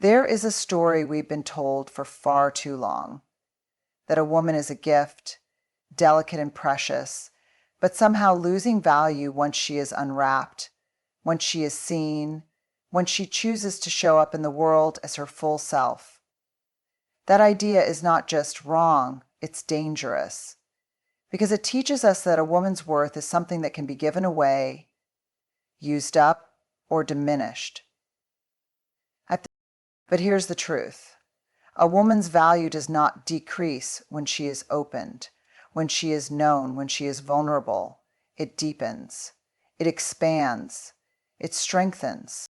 There is a story we've been told for far too long, that a woman is a gift, delicate and precious, but somehow losing value once she is unwrapped, once she is seen, once she chooses to show up in the world as her full self. That idea is not just wrong, it's dangerous, because it teaches us that a woman's worth is something that can be given away, used up, or diminished. But here's the truth. A woman's value does not decrease when she is opened, when she is known, when she is vulnerable. It deepens. It expands. It strengthens.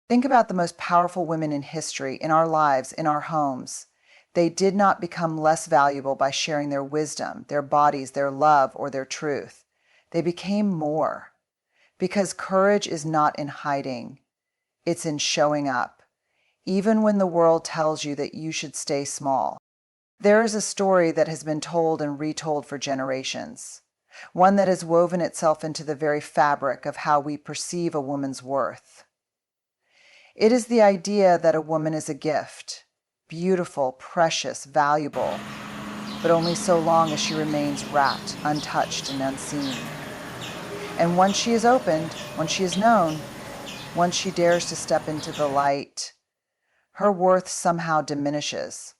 Think about the most powerful women in history, in our lives, in our homes. They did not become less valuable by sharing their wisdom, their bodies, their love, or their truth. They became more. Because courage is not in hiding. It's in showing up, even when the world tells you that you should stay small. There is a story that has been told and retold for generations, one that has woven itself into the very fabric of how we perceive a woman's worth. It is the idea that a woman is a gift, beautiful, precious, valuable, but only so long as she remains wrapped, untouched, and unseen. And once she is opened, once she is known, once she dares to step into the light, her worth somehow diminishes.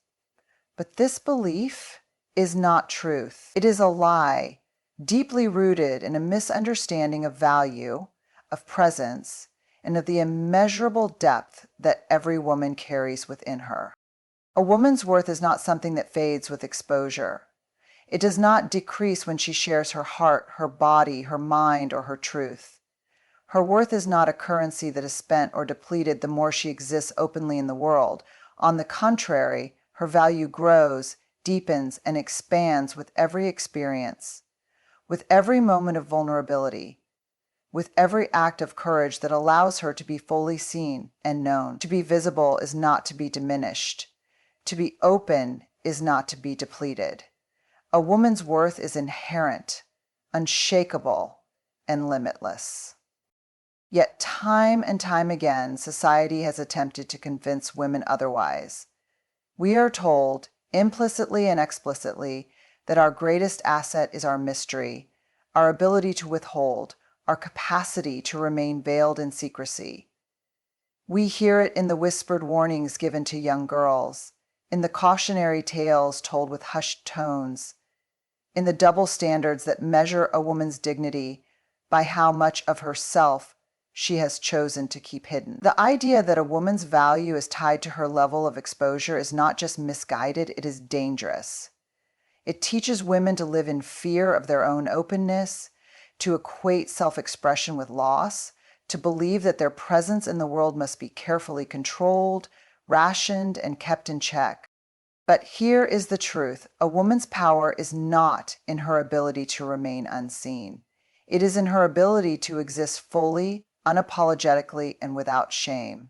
But this belief is not truth. It is a lie, deeply rooted in a misunderstanding of value, of presence, and of the immeasurable depth that every woman carries within her. A woman's worth is not something that fades with exposure. It does not decrease when she shares her heart, her body, her mind, or her truth. Her worth is not a currency that is spent or depleted the more she exists openly in the world. On the contrary, her value grows, deepens, and expands with every experience, with every moment of vulnerability, with every act of courage that allows her to be fully seen and known. To be visible is not to be diminished. To be open is not to be depleted. A woman's worth is inherent, unshakable, and limitless. Yet time and time again, society has attempted to convince women otherwise. We are told, implicitly and explicitly, that our greatest asset is our mystery, our ability to withhold, our capacity to remain veiled in secrecy. We hear it in the whispered warnings given to young girls, in the cautionary tales told with hushed tones, in the double standards that measure a woman's dignity by how much of herself she has chosen to keep hidden. The idea that a woman's value is tied to her level of exposure is not just misguided, it is dangerous. It teaches women to live in fear of their own openness, to equate self-expression with loss, to believe that their presence in the world must be carefully controlled, rationed, and kept in check. But here is the truth. A woman's power is not in her ability to remain unseen. It is in her ability to exist fully, unapologetically, and without shame.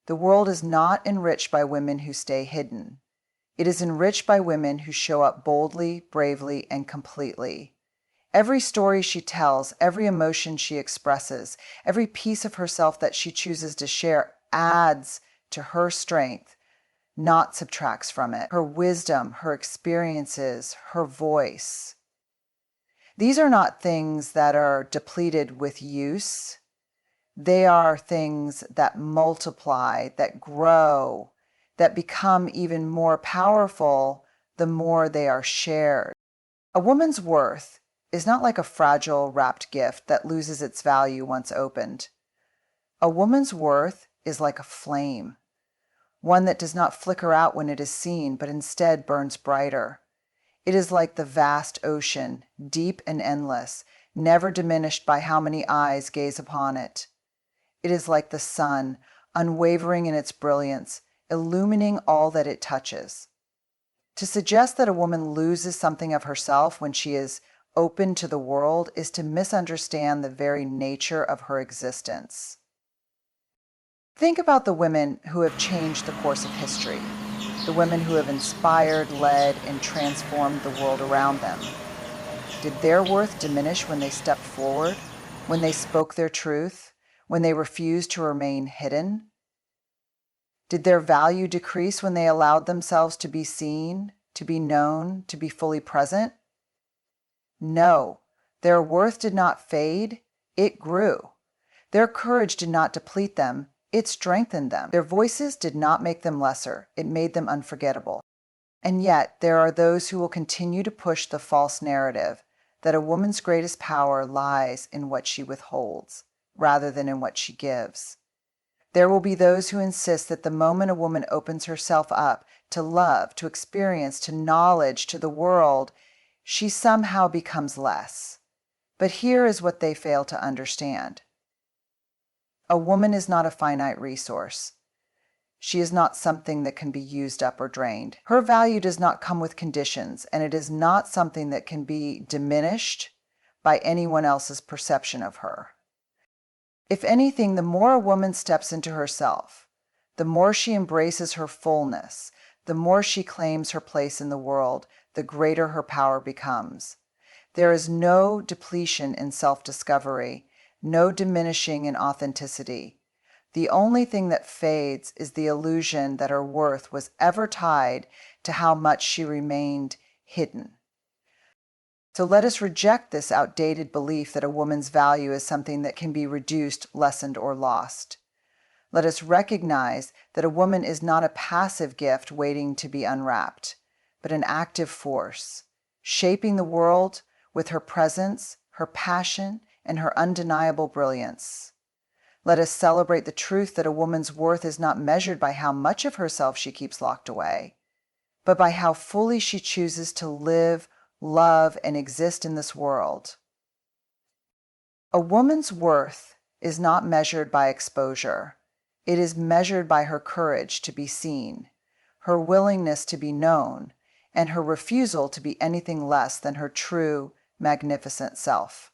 The world is not enriched by women who stay hidden. It is enriched by women who show up boldly, bravely, and completely. Every story she tells, every emotion she expresses, every piece of herself that she chooses to share adds to her strength, not subtracts from it. Her wisdom, her experiences, her voice. These are not things that are depleted with use. They are things that multiply, that grow, that become even more powerful the more they are shared. A woman's worth is not like a fragile, wrapped gift that loses its value once opened. A woman's worth is like a flame, one that does not flicker out when it is seen, but instead burns brighter. It is like the vast ocean, deep and endless, never diminished by how many eyes gaze upon it. It is like the sun, unwavering in its brilliance, illumining all that it touches. To suggest that a woman loses something of herself when she is open to the world is to misunderstand the very nature of her existence. Think about the women who have changed the course of history, the women who have inspired, led, and transformed the world around them. Did their worth diminish when they stepped forward, when they spoke their truth, when they refused to remain hidden? Did their value decrease when they allowed themselves to be seen, to be known, to be fully present? No, their worth did not fade, it grew. Their courage did not deplete them, it strengthened them. Their voices did not make them lesser, it made them unforgettable. And yet, there are those who will continue to push the false narrative that a woman's greatest power lies in what she withholds, rather than in what she gives. There will be those who insist that the moment a woman opens herself up to love, to experience, to knowledge, to the world, she somehow becomes less. But here is what they fail to understand. A woman is not a finite resource. She is not something that can be used up or drained. Her value does not come with conditions, and it is not something that can be diminished by anyone else's perception of her. If anything, the more a woman steps into herself, the more she embraces her fullness, the more she claims her place in the world, the greater her power becomes. There is no depletion in self-discovery, no diminishing in authenticity. The only thing that fades is the illusion that her worth was ever tied to how much she remained hidden. So let us reject this outdated belief that a woman's value is something that can be reduced, lessened, or lost. Let us recognize that a woman is not a passive gift waiting to be unwrapped, but an active force, shaping the world with her presence, her passion, and her undeniable brilliance. Let us celebrate the truth that a woman's worth is not measured by how much of herself she keeps locked away, but by how fully she chooses to live, love, and exist in this world. A woman's worth is not measured by exposure. It is measured by her courage to be seen, her willingness to be known, and her refusal to be anything less than her true, magnificent self.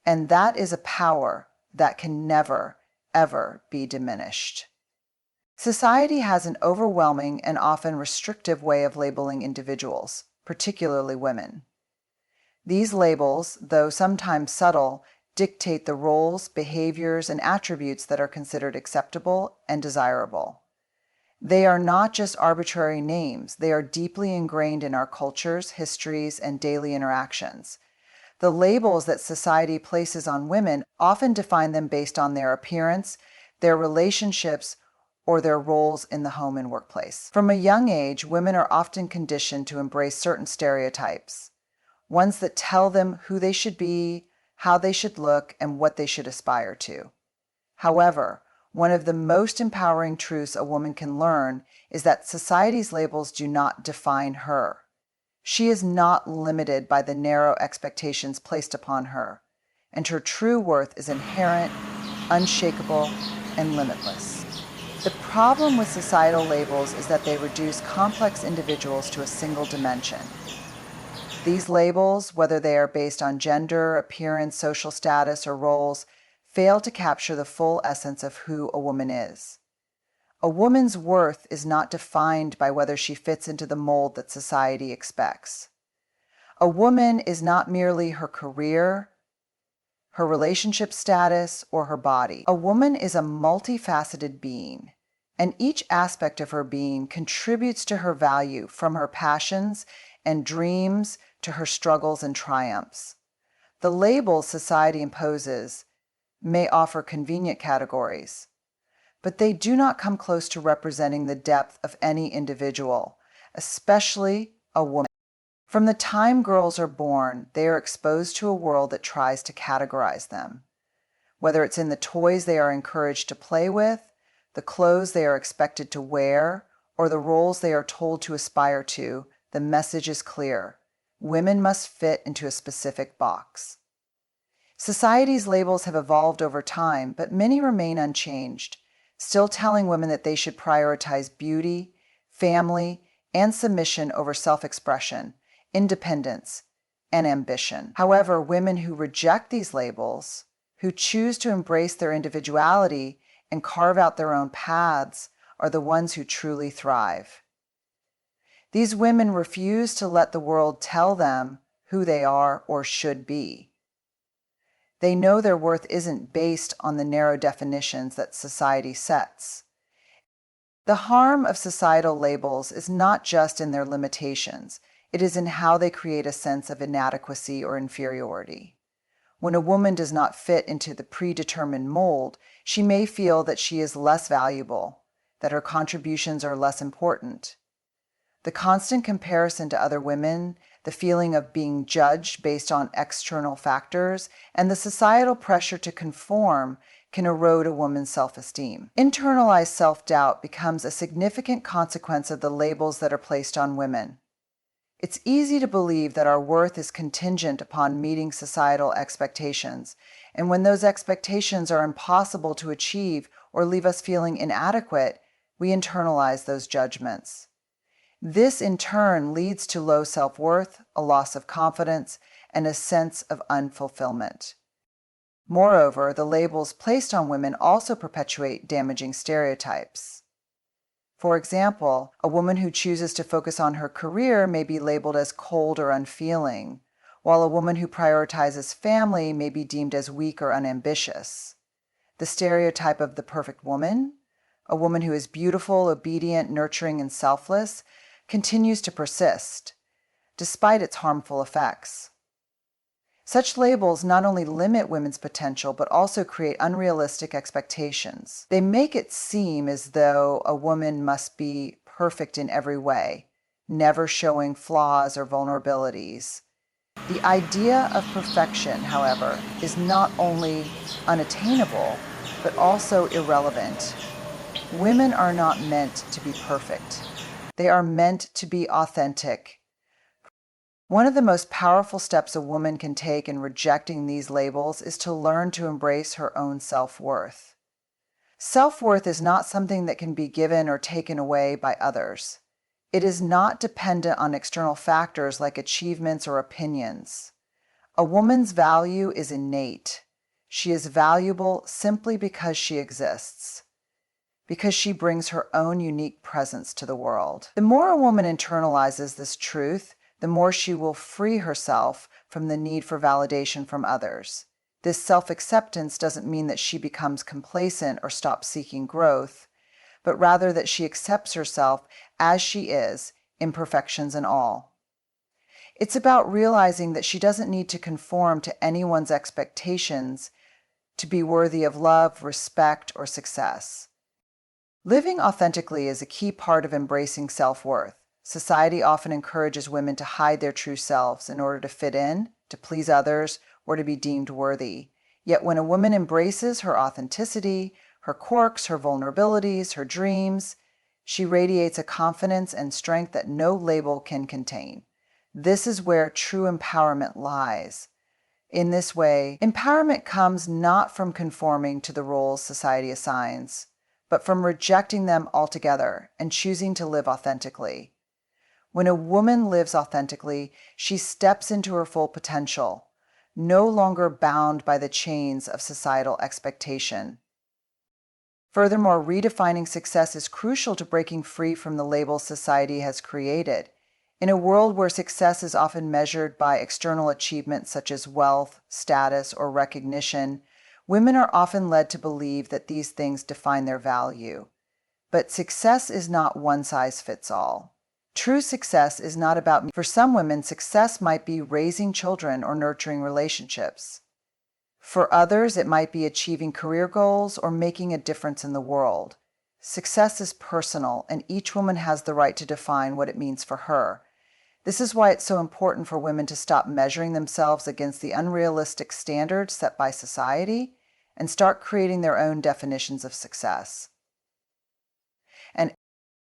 And that is a power that can never, ever be diminished. Society has an overwhelming and often restrictive way of labeling individuals, particularly women. These labels, though sometimes subtle, dictate the roles, behaviors, and attributes that are considered acceptable and desirable. They are not just arbitrary names, they are deeply ingrained in our cultures, histories, and daily interactions. The labels that society places on women often define them based on their appearance, their relationships, or their roles in the home and workplace. From a young age, women are often conditioned to embrace certain stereotypes, ones that tell them who they should be, how they should look, and what they should aspire to. However, one of the most empowering truths a woman can learn is that society's labels do not define her. She is not limited by the narrow expectations placed upon her, and her true worth is inherent, unshakable, and limitless. The problem with societal labels is that they reduce complex individuals to a single dimension. These labels, whether they are based on gender, appearance, social status, or roles, fail to capture the full essence of who a woman is. A woman's worth is not defined by whether she fits into the mold that society expects. A woman is not merely her career, her relationship status, or her body. A woman is a multifaceted being, and each aspect of her being contributes to her value, from her passions and dreams to her struggles and triumphs. The labels society imposes may offer convenient categories, but they do not come close to representing the depth of any individual, especially a woman. From the time girls are born, they are exposed to a world that tries to categorize them. Whether it's in the toys they are encouraged to play with, the clothes they are expected to wear, or the roles they are told to aspire to, the message is clear. Women must fit into a specific box. Society's labels have evolved over time, but many remain unchanged, still telling women that they should prioritize beauty, family, and submission over self-expression, independence, and ambition. However, women who reject these labels, who choose to embrace their individuality and carve out their own paths, are the ones who truly thrive. These women refuse to let the world tell them who they are or should be. They know their worth isn't based on the narrow definitions that society sets. The harm of societal labels is not just in their limitations, it is in how they create a sense of inadequacy or inferiority. When a woman does not fit into the predetermined mold, she may feel that she is less valuable, that her contributions are less important. The constant comparison to other women, the feeling of being judged based on external factors, and the societal pressure to conform can erode a woman's self-esteem. Internalized self-doubt becomes a significant consequence of the labels that are placed on women. It's easy to believe that our worth is contingent upon meeting societal expectations, and when those expectations are impossible to achieve or leave us feeling inadequate, we internalize those judgments. This in turn leads to low self-worth, a loss of confidence, and a sense of unfulfillment. Moreover, the labels placed on women also perpetuate damaging stereotypes. For example, a woman who chooses to focus on her career may be labeled as cold or unfeeling, while a woman who prioritizes family may be deemed as weak or unambitious. The stereotype of the perfect woman, a woman who is beautiful, obedient, nurturing, and selfless, continues to persist, despite its harmful effects. Such labels not only limit women's potential, but also create unrealistic expectations. They make it seem as though a woman must be perfect in every way, never showing flaws or vulnerabilities. The idea of perfection, however, is not only unattainable, but also irrelevant. Women are not meant to be perfect. They are meant to be authentic. One of the most powerful steps a woman can take in rejecting these labels is to learn to embrace her own self-worth. Self-worth is not something that can be given or taken away by others. It is not dependent on external factors like achievements or opinions. A woman's value is innate. She is valuable simply because she exists, because she brings her own unique presence to the world. The more a woman internalizes this truth, the more she will free herself from the need for validation from others. This self-acceptance doesn't mean that she becomes complacent or stops seeking growth, but rather that she accepts herself as she is, imperfections and all. It's about realizing that she doesn't need to conform to anyone's expectations to be worthy of love, respect, or success. Living authentically is a key part of embracing self-worth. Society often encourages women to hide their true selves in order to fit in, to please others, or to be deemed worthy. Yet when a woman embraces her authenticity, her quirks, her vulnerabilities, her dreams, she radiates a confidence and strength that no label can contain. This is where true empowerment lies. In this way, empowerment comes not from conforming to the roles society assigns, but from rejecting them altogether and choosing to live authentically. When a woman lives authentically, she steps into her full potential, no longer bound by the chains of societal expectation. Furthermore, redefining success is crucial to breaking free from the labels society has created. In a world where success is often measured by external achievements such as wealth, status, or recognition, women are often led to believe that these things define their value. But success is not one size fits all. True success is not about, for some women, success might be raising children or nurturing relationships. For others, it might be achieving career goals or making a difference in the world. Success is personal, and each woman has the right to define what it means for her. This is why it's so important for women to stop measuring themselves against the unrealistic standards set by society and start creating their own definitions of success. And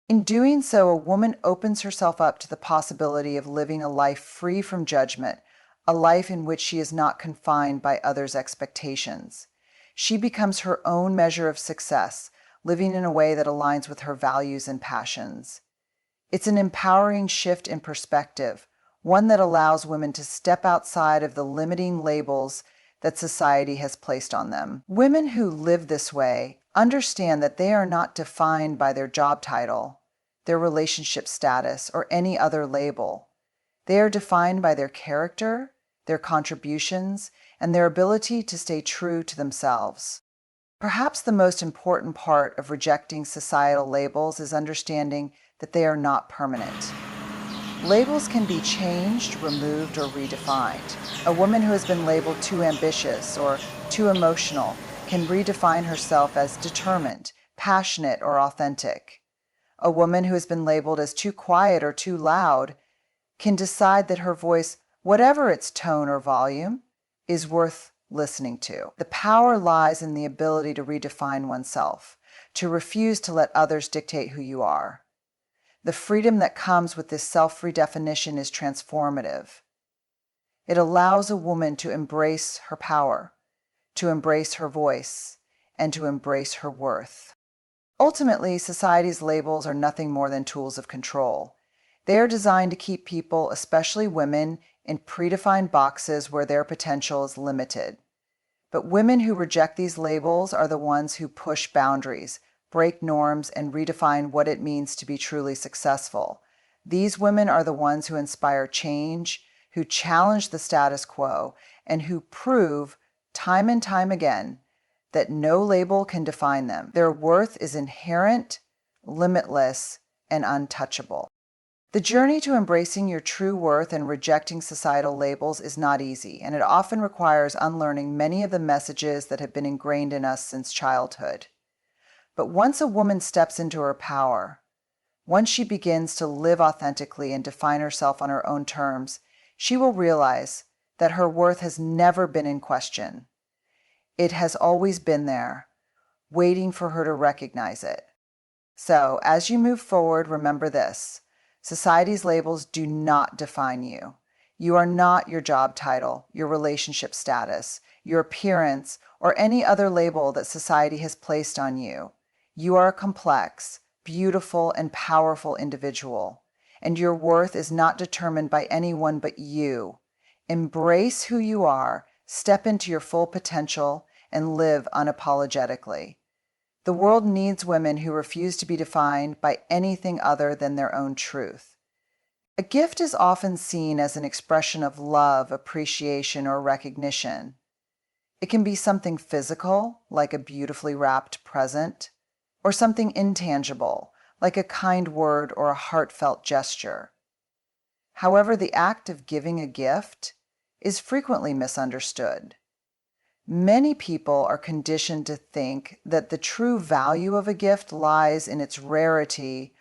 in doing so, a woman opens herself up to the possibility of living a life free from judgment, a life in which she is not confined by others' expectations. She becomes her own measure of success, living in a way that aligns with her values and passions. It's an empowering shift in perspective, one that allows women to step outside of the limiting labels that society has placed on them. Women who live this way understand that they are not defined by their job title, their relationship status, or any other label. They are defined by their character, their contributions, and their ability to stay true to themselves. Perhaps the most important part of rejecting societal labels is understanding that they are not permanent. Labels can be changed, removed, or redefined. A woman who has been labeled too ambitious or too emotional can redefine herself as determined, passionate, or authentic. A woman who has been labeled as too quiet or too loud can decide that her voice, whatever its tone or volume, is worth listening to. The power lies in the ability to redefine oneself, to refuse to let others dictate who you are. The freedom that comes with this self-redefinition is transformative. It allows a woman to embrace her power, to embrace her voice, and to embrace her worth. Ultimately, society's labels are nothing more than tools of control. They are designed to keep people, especially women, in predefined boxes where their potential is limited. But women who reject these labels are the ones who push boundaries, break norms, and redefine what it means to be truly successful. These women are the ones who inspire change, who challenge the status quo, and who prove, time and time again, that no label can define them. Their worth is inherent, limitless, and untouchable. The journey to embracing your true worth and rejecting societal labels is not easy, and it often requires unlearning many of the messages that have been ingrained in us since childhood. But once a woman steps into her power, once she begins to live authentically and define herself on her own terms, she will realize that her worth has never been in question. It has always been there, waiting for her to recognize it. So, as you move forward, remember this. Society's labels do not define you. You are not your job title, your relationship status, your appearance, or any other label that society has placed on you. You are a complex, beautiful, and powerful individual, and your worth is not determined by anyone but you. Embrace who you are, step into your full potential, and live unapologetically. The world needs women who refuse to be defined by anything other than their own truth. A gift is often seen as an expression of love, appreciation, or recognition. It can be something physical, like a beautifully wrapped present, or something intangible, like a kind word or a heartfelt gesture. However, the act of giving a gift is frequently misunderstood. Many people are conditioned to think that the true value of a gift lies in its rarity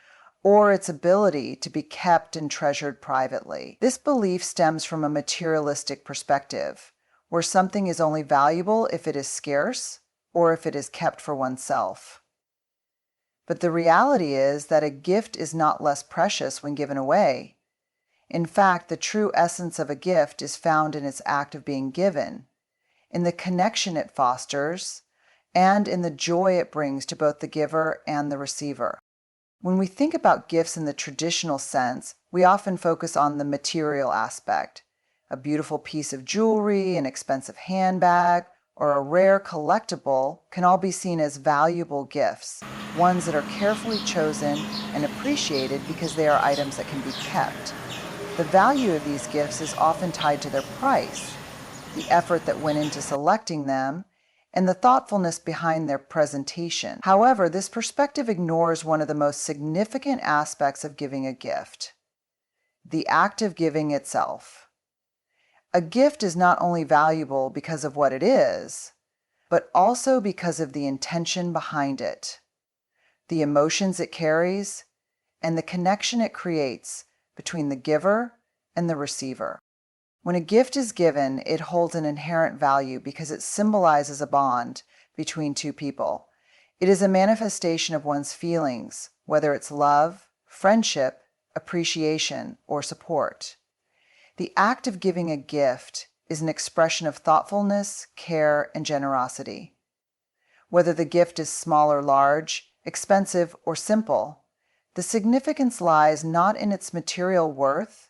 or its ability to be kept and treasured privately. This belief stems from a materialistic perspective, where something is only valuable if it is scarce or if it is kept for oneself. But the reality is that a gift is not less precious when given away. In fact, the true essence of a gift is found in its act of being given, in the connection it fosters, and in the joy it brings to both the giver and the receiver. When we think about gifts in the traditional sense, we often focus on the material aspect. A beautiful piece of jewelry, an expensive handbag, or a rare collectible can all be seen as valuable gifts, ones that are carefully chosen and appreciated because they are items that can be kept. The value of these gifts is often tied to their price, the effort that went into selecting them, and the thoughtfulness behind their presentation. However, this perspective ignores one of the most significant aspects of giving a gift: the act of giving itself. A gift is not only valuable because of what it is, but also because of the intention behind it, the emotions it carries, and the connection it creates between the giver and the receiver. When a gift is given, it holds an inherent value because it symbolizes a bond between two people. It is a manifestation of one's feelings, whether it's love, friendship, appreciation, or support. The act of giving a gift is an expression of thoughtfulness, care, and generosity. Whether the gift is small or large, expensive or simple, the significance lies not in its material worth,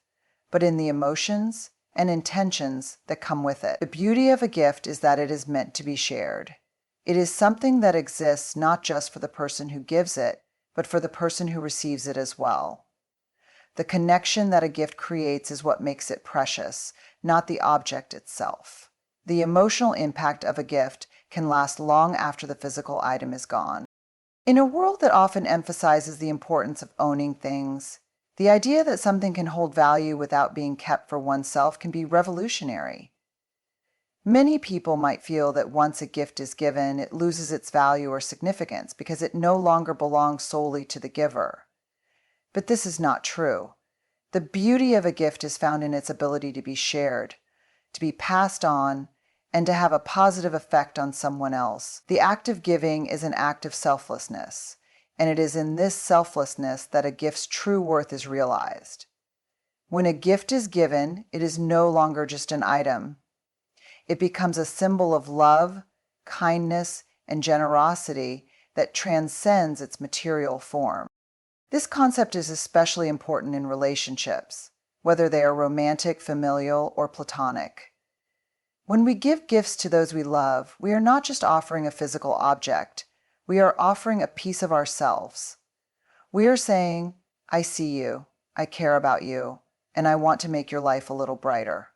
but in the emotions and intentions that come with it. The beauty of a gift is that it is meant to be shared. It is something that exists not just for the person who gives it, but for the person who receives it as well. The connection that a gift creates is what makes it precious, not the object itself. The emotional impact of a gift can last long after the physical item is gone. In a world that often emphasizes the importance of owning things, the idea that something can hold value without being kept for oneself can be revolutionary. Many people might feel that once a gift is given, it loses its value or significance because it no longer belongs solely to the giver. But this is not true. The beauty of a gift is found in its ability to be shared, to be passed on, and to have a positive effect on someone else. The act of giving is an act of selflessness, and it is in this selflessness that a gift's true worth is realized. When a gift is given, it is no longer just an item. It becomes a symbol of love, kindness, and generosity that transcends its material form. This concept is especially important in relationships, whether they are romantic, familial, or platonic. When we give gifts to those we love, we are not just offering a physical object, we are offering a piece of ourselves. We are saying, I see you, I care about you, and I want to make your life a little brighter.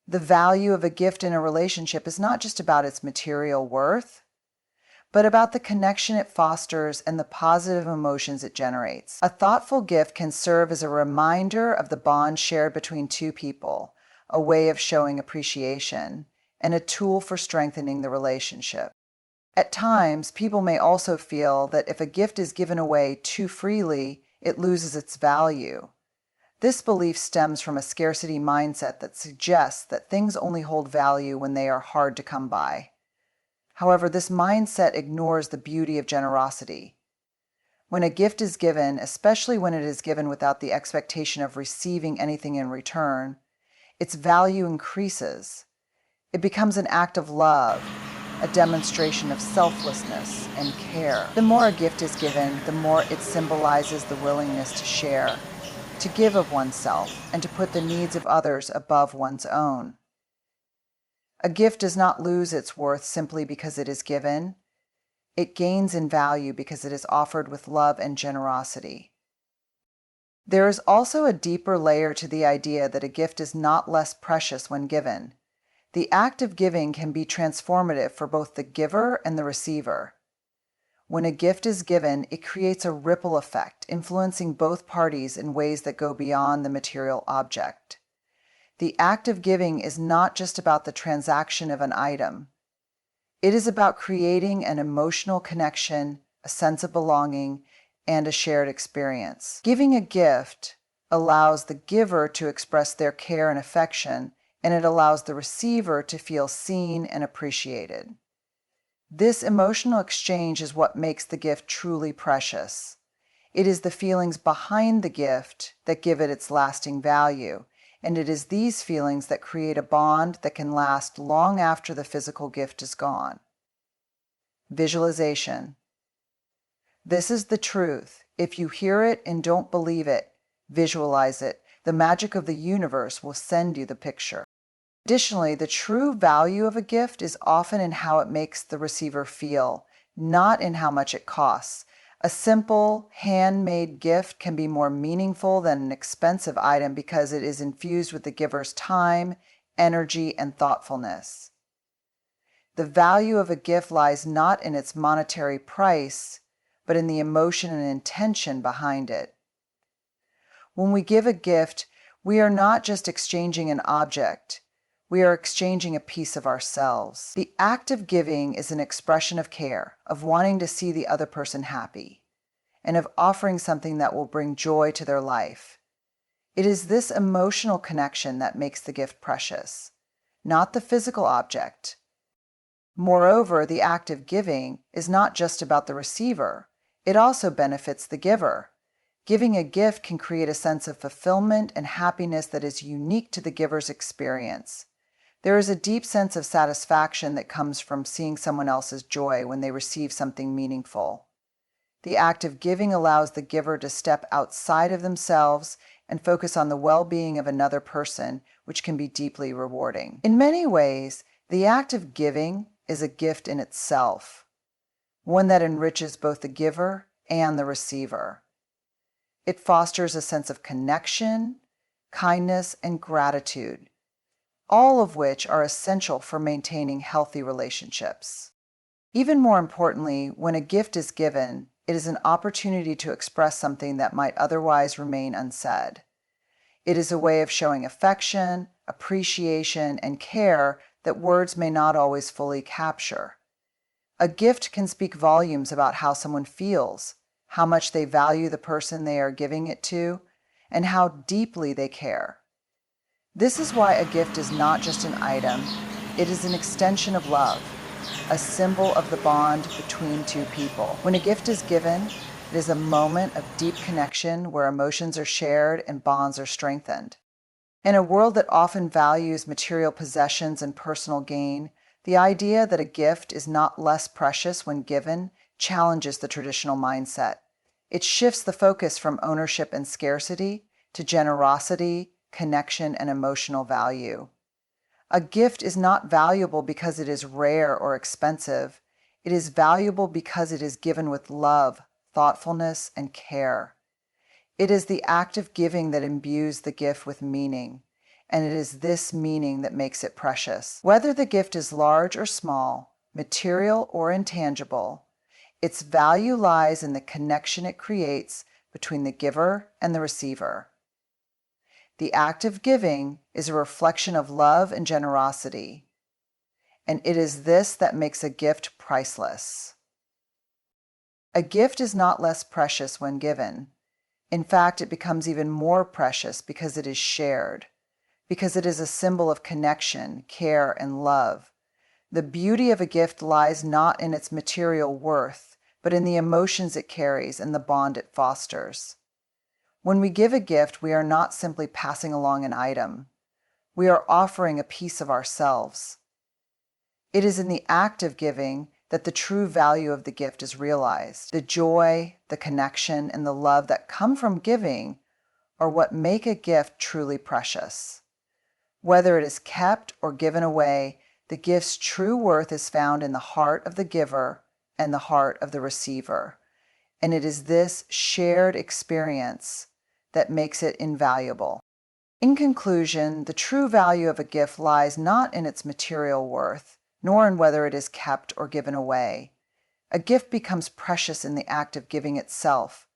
The value of a gift in a relationship is not just about its material worth, but about the connection it fosters and the positive emotions it generates. A thoughtful gift can serve as a reminder of the bond shared between two people, a way of showing appreciation, and a tool for strengthening the relationship. At times, people may also feel that if a gift is given away too freely, it loses its value. This belief stems from a scarcity mindset that suggests that things only hold value when they are hard to come by. However, this mindset ignores the beauty of generosity. When a gift is given, especially when it is given without the expectation of receiving anything in return, its value increases. It becomes an act of love, a demonstration of selflessness and care. The more a gift is given, the more it symbolizes the willingness to share, to give of oneself, and to put the needs of others above one's own. A gift does not lose its worth simply because it is given. It gains in value because it is offered with love and generosity. There is also a deeper layer to the idea that a gift is not less precious when given. The act of giving can be transformative for both the giver and the receiver. When a gift is given, it creates a ripple effect, influencing both parties in ways that go beyond the material object. The act of giving is not just about the transaction of an item. It is about creating an emotional connection, a sense of belonging, and a shared experience. Giving a gift allows the giver to express their care and affection, and it allows the receiver to feel seen and appreciated. This emotional exchange is what makes the gift truly precious. It is the feelings behind the gift that give it its lasting value, and it is these feelings that create a bond that can last long after the physical gift is gone. Visualization. This is the truth. If you hear it and don't believe it, visualize it. The magic of the universe will send you the picture. Additionally, the true value of a gift is often in how it makes the receiver feel, not in how much it costs. A simple, handmade gift can be more meaningful than an expensive item because it is infused with the giver's time, energy, and thoughtfulness. The value of a gift lies not in its monetary price, but in the emotion and intention behind it. When we give a gift, we are not just exchanging an object. We are exchanging a piece of ourselves. The act of giving is an expression of care, of wanting to see the other person happy, and of offering something that will bring joy to their life. It is this emotional connection that makes the gift precious, not the physical object. Moreover, the act of giving is not just about the receiver. It also benefits the giver. Giving a gift can create a sense of fulfillment and happiness that is unique to the giver's experience. There is a deep sense of satisfaction that comes from seeing someone else's joy when they receive something meaningful. The act of giving allows the giver to step outside of themselves and focus on the well-being of another person, which can be deeply rewarding. In many ways, the act of giving is a gift in itself, one that enriches both the giver and the receiver. It fosters a sense of connection, kindness, and gratitude, all of which are essential for maintaining healthy relationships. Even more importantly, when a gift is given, it is an opportunity to express something that might otherwise remain unsaid. It is a way of showing affection, appreciation, and care that words may not always fully capture. A gift can speak volumes about how someone feels, how much they value the person they are giving it to, and how deeply they care. This is why a gift is not just an item, it is an extension of love, a symbol of the bond between two people. When a gift is given, it is a moment of deep connection where emotions are shared and bonds are strengthened. In a world that often values material possessions and personal gain, the idea that a gift is not less precious when given challenges the traditional mindset. It shifts the focus from ownership and scarcity to generosity, connection, and emotional value. A gift is not valuable because it is rare or expensive. It is valuable because it is given with love, thoughtfulness, and care. It is the act of giving that imbues the gift with meaning, and it is this meaning that makes it precious. Whether the gift is large or small, material or intangible, its value lies in the connection it creates between the giver and the receiver. The act of giving is a reflection of love and generosity, and it is this that makes a gift priceless. A gift is not less precious when given. In fact, it becomes even more precious because it is shared, because it is a symbol of connection, care, and love. The beauty of a gift lies not in its material worth, but in the emotions it carries and the bond it fosters. When we give a gift, we are not simply passing along an item. We are offering a piece of ourselves. It is in the act of giving that the true value of the gift is realized. The joy, the connection, and the love that come from giving are what make a gift truly precious. Whether it is kept or given away, the gift's true worth is found in the heart of the giver and the heart of the receiver. And it is this shared experience that makes it invaluable. In conclusion, the true value of a gift lies not in its material worth, nor in whether it is kept or given away. A gift becomes precious in the act of giving itself,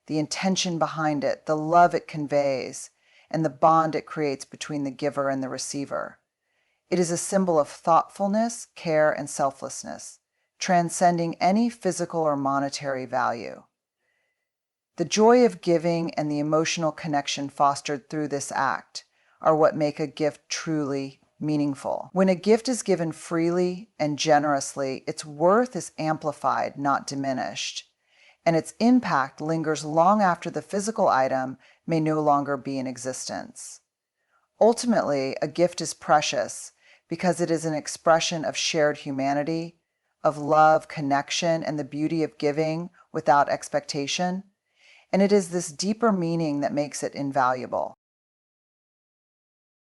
the intention behind it, the love it conveys, and the bond it creates between the giver and the receiver. It is a symbol of thoughtfulness, care, and selflessness, transcending any physical or monetary value. The joy of giving and the emotional connection fostered through this act are what make a gift truly meaningful. When a gift is given freely and generously, its worth is amplified, not diminished, and its impact lingers long after the physical item may no longer be in existence. Ultimately, a gift is precious because it is an expression of shared humanity, of love, connection, and the beauty of giving without expectation. And it is this deeper meaning that makes it invaluable.